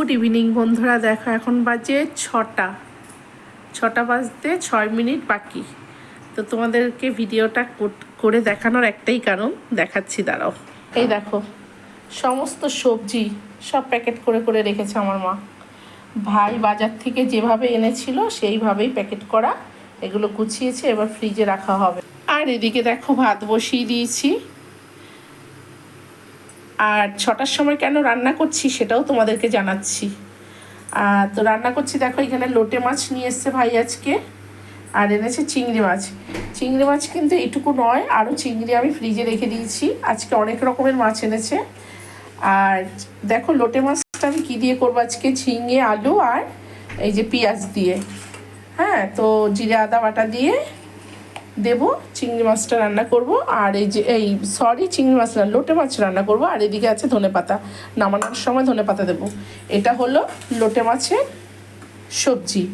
Good evening বন্ধুরা, দেখো এখন বাজে 6টা বাজতে 6 মিনিট বাকি। তো তোমাদেরকে ভিডিওটা করে দেখানোর একটাই কারণ, দেখাচ্ছি দাঁড়াও। এই দেখো সমস্ত সবজি সব প্যাকেট করে করে রেখেছে আমার মা। ভাই বাজার থেকে যেভাবে এনেছিল সেইভাবেই প্যাকেট করা, এগুলো গুছিয়েছে, এবার ফ্রিজে রাখা হবে। আর এদিকে দেখো ভাত বসিয়ে দিয়েছি। আর 6টার সময় কেন রান্না করছি সেটাও তোমাদেরকে জানাচ্ছি। তো রান্না করছি, দেখো এখানে লোটে মাছ নিয়ে এসছে ভাই আজকে, আর এনেছে চিংড়ি মাছ। চিংড়ি মাছ কিন্তু এটুকু নয়, আরও চিংড়ি আমি ফ্রিজে রেখে দিয়েছি। আজকে অনেক রকমের মাছ এনেছে। আর দেখো লোটে মাছটা আমি কী দিয়ে করবো আজকে, ঝিঙে আলু আর এই যে পেঁয়াজ দিয়ে, হ্যাঁ, তো জিরে আদা বাটা দিয়ে দেবো, চিংড়ি মাছটা রান্না করব। আর চিংড়ি মাছ না, লোটে মাছ রান্না করব। আর এদিকে আছে ধনেপাতা, নামানোর সময় ধনেপাতা দেবো। এটা হলো লোটে মাছের সবজি।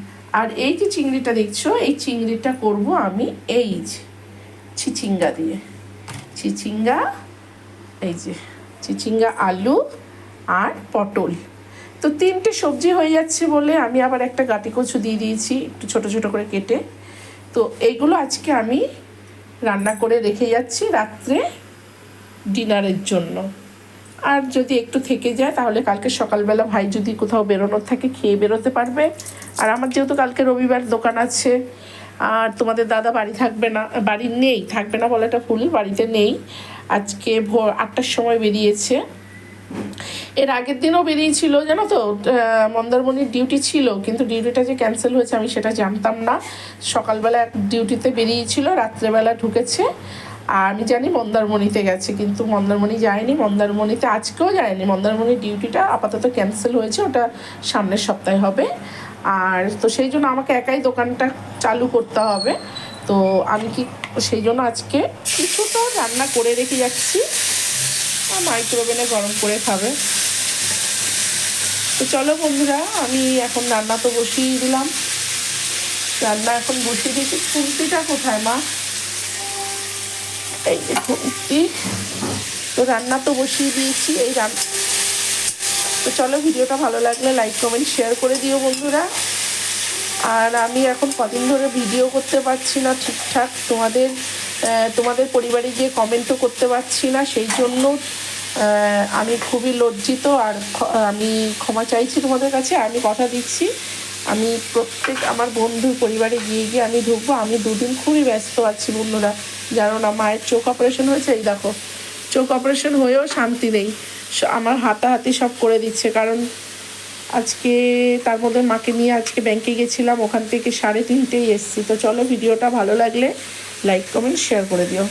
আর এই যে চিংড়িটা দেখছো, এই চিংড়িটা করব আমি এই চিচিঙ্গা দিয়ে। চিচিঙ্গা আলু আর পটল। তো 3টে সবজি হয়ে যাচ্ছে বলে আমি আবার একটা গাটি কচু দিয়ে দিয়েছি, একটু ছোট ছোট করে কেটে। তো এইগুলো আজকে আমি রান্না করে রেখে যাচ্ছি রাত্রে ডিনারের জন্য। আর যদি একটু থেকে যায় তাহলে কালকে সকালবেলা ভাই যদি কোথাও বেরোনোর থাকে খেয়ে বেরোতে পারবে। আর আমার যেহেতু কালকে রবিবার দোকান আছে, আর তোমাদের দাদা বাড়ি থাকবে না বলাটা ভুল, বাড়িতে নেই। আজকে ভোর 8টার সময় বেরিয়েছে। এর আগের দিনও বেরিয়েছিল জানো তো, মন্দারমণির ডিউটি ছিল, কিন্তু ডিউটিটা যে ক্যান্সেল হয়েছে আমি সেটা জানতাম না। সকালবেলা ডিউটিতে বেরিয়েছিল, রাত্রেবেলা ঢুকেছে। আর আমি জানি মন্দারমণিতে গেছে, কিন্তু মন্দারমণি যায়নি, মন্দারমণিতে আজকেও যায়নি। মন্দারমণির ডিউটিটা আপাতত ক্যান্সেল হয়েছে, ওটা সামনের সপ্তাহে হবে। আর তো সেই জন্য আমাকে একাই দোকানটা চালু করতে হবে। তো আমি সেই জন্য আজকে কিছুটা রান্না করে রেখে যাচ্ছি, মাইক্রোওভেনে গরম করে খাবে। তো চলো বন্ধুরা, আমি এখন রান্না তো বসিয়ে দিলাম। রান্না এখন বসিয়ে দিয়েছি। খুন্তিটা কোথায় মা? এই যে খুন্তি। তো রান্না তো বসিয়ে দিয়েছি। তো চলো, ভিডিওটা ভালো লাগলে লাইক কমেন্ট শেয়ার করে দিও বন্ধুরা। আর আমি এখন কদিন ধরে ভিডিও করতে পারছি না ঠিকঠাক, তোমাদের পরিবারে গিয়ে কমেন্টও করতে পারছি না, সেই জন্য আমি খুবই লজ্জিত। আর আমি ক্ষমা চাইছি তোমাদের কাছে। আমি কথা দিচ্ছি, আমি আমার বন্ধুর পরিবারে গিয়ে আমি ঢুকবো। আমি 2 দিন খুবই ব্যস্ত আছি বন্ধুরা, জানো না। মায়ের চোখ অপারেশন হয়েছে, এই দেখো চোখ অপারেশন হয়েও শান্তি নেই। আমার হাতাহাতি সব করে দিচ্ছে, কারণ আজকে তার মধ্যে মাকে নিয়ে আজকে ব্যাংকে গেছিলাম, ওখান থেকে 3:30 এসছি। তো চলো, ভিডিওটা ভালো লাগলে লাইক কমেন্ট শেয়ার করে দিও।